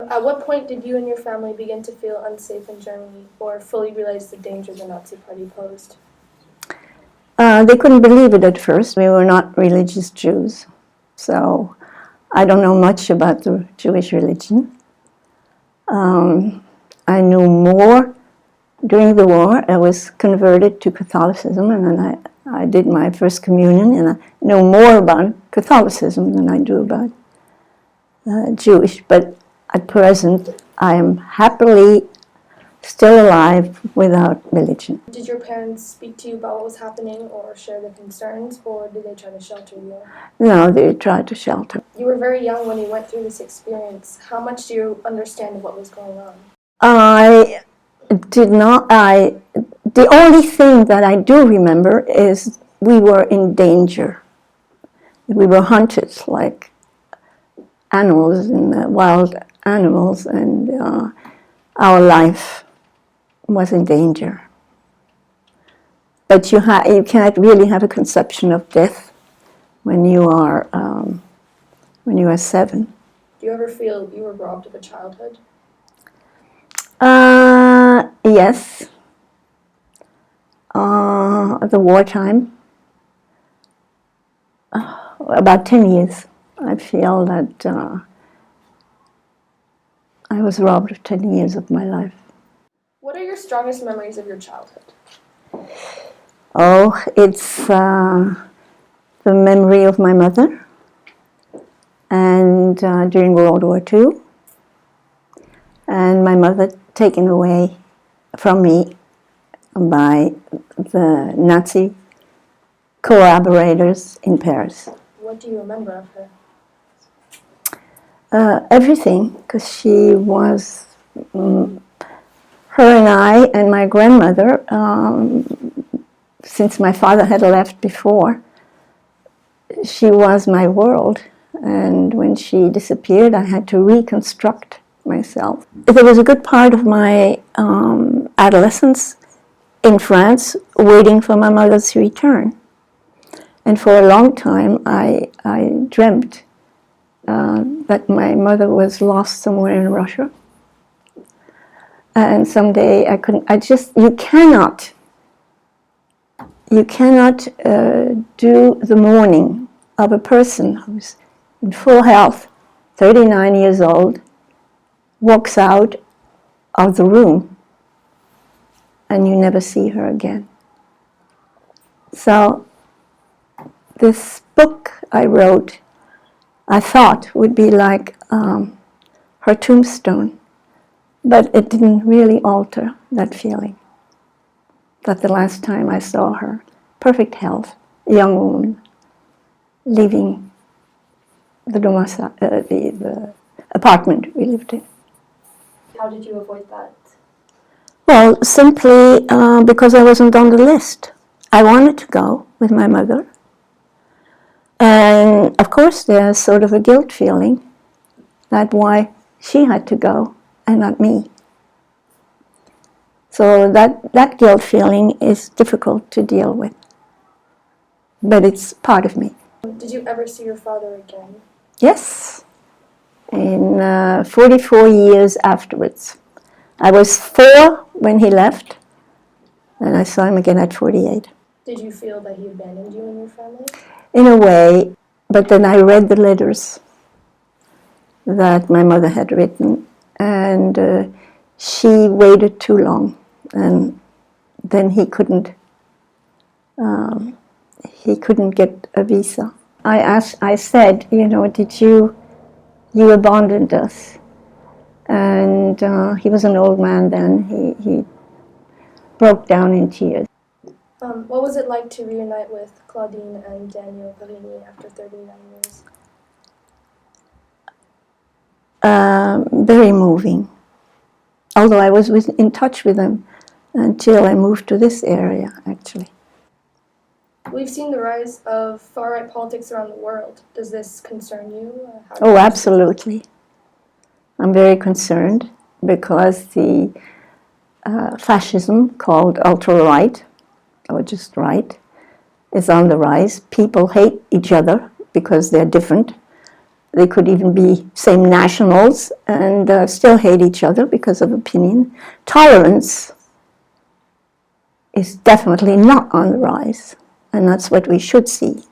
At what point did you and your family begin to feel unsafe in Germany or fully realize the danger the Nazi Party posed? They couldn't believe it at first. We were not religious Jews, so I don't know much about the Jewish religion. I knew more during the war. I was converted to Catholicism, and then I did my first communion, and I know more about Catholicism than I do about Jewish. But at present, I am happily still alive without religion. Did your parents speak to you about what was happening or share their concerns, or did they try to shelter you? No, they tried to shelter. You were very young when you went through this experience. How much do you understand of what was going on? I did not. The only thing that I do remember is we were in danger. We were hunted like animals, wild animals, and our life was in danger. But you cannot really have a conception of death when you are 7. Do you ever feel you were robbed of a childhood? Yes. The wartime. About 10 years. I feel that I was robbed of 10 years of my life. What are your strongest memories of your childhood? Oh, it's the memory of my mother, and during World War II, and my mother taken away from me by the Nazi collaborators in Paris. What do you remember of her? Everything, because she was, her and I and my grandmother, since my father had left before, she was my world. And when she disappeared, I had to reconstruct myself. There was a good part of my adolescence in France waiting for my mother's return. And for a long time, I dreamt that my mother was lost somewhere in Russia. And someday you cannot do the mourning of a person who's in full health, 39 years old, walks out of the room, and you never see her again. So this book I wrote, I thought would be like her tombstone, but it didn't really alter that feeling. That the last time I saw her, perfect health, a young woman, leaving the apartment we lived in. How did you avoid that? Well, simply because I wasn't on the list. I wanted to go with my mother. And of course there's sort of a guilt feeling that why she had to go and not me. So that guilt feeling is difficult to deal with. But it's part of me. Did you ever see your father again? Yes. In 44 years afterwards. I was 4 when he left, and I saw him again at 48. Did you feel that he abandoned you and your family? In a way, but then I read the letters that my mother had written, and she waited too long, and then he couldn't get a visa. I said, did you abandoned us? And he was an old man then. He broke down in tears. What was it like to reunite with Claudine and Daniel Perini after 39 years? Very moving. Although I was in touch with them until I moved to this area, actually. We've seen the rise of far-right politics around the world. Does this concern you? Oh, absolutely. I'm very concerned because the fascism called ultra-right, or just right, is on the rise. People hate each other because they're different. They could even be same nationals and still hate each other because of opinion. Tolerance is definitely not on the rise, and that's what we should see.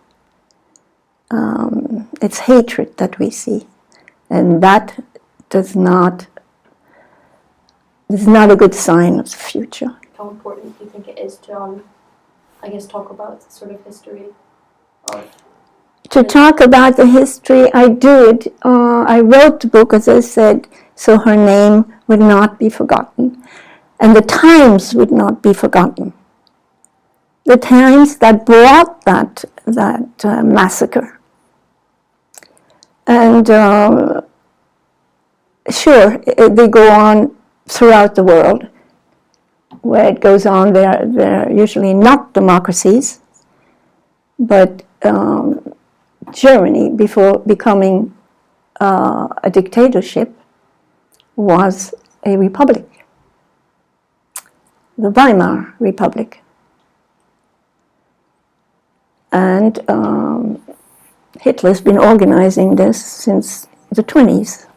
It's hatred that we see, and that is not a good sign of the future. How important do you think it is to, I guess, talk about sort of history of... To talk about the history, I did. I wrote the book, as I said, so her name would not be forgotten, and the times would not be forgotten. The times that brought that massacre. And sure, they go on throughout the world. Where it goes on, they're usually not democracies, but Germany, before becoming a dictatorship, was a republic, the Weimar Republic. And Hitler's been organizing this since the 20s.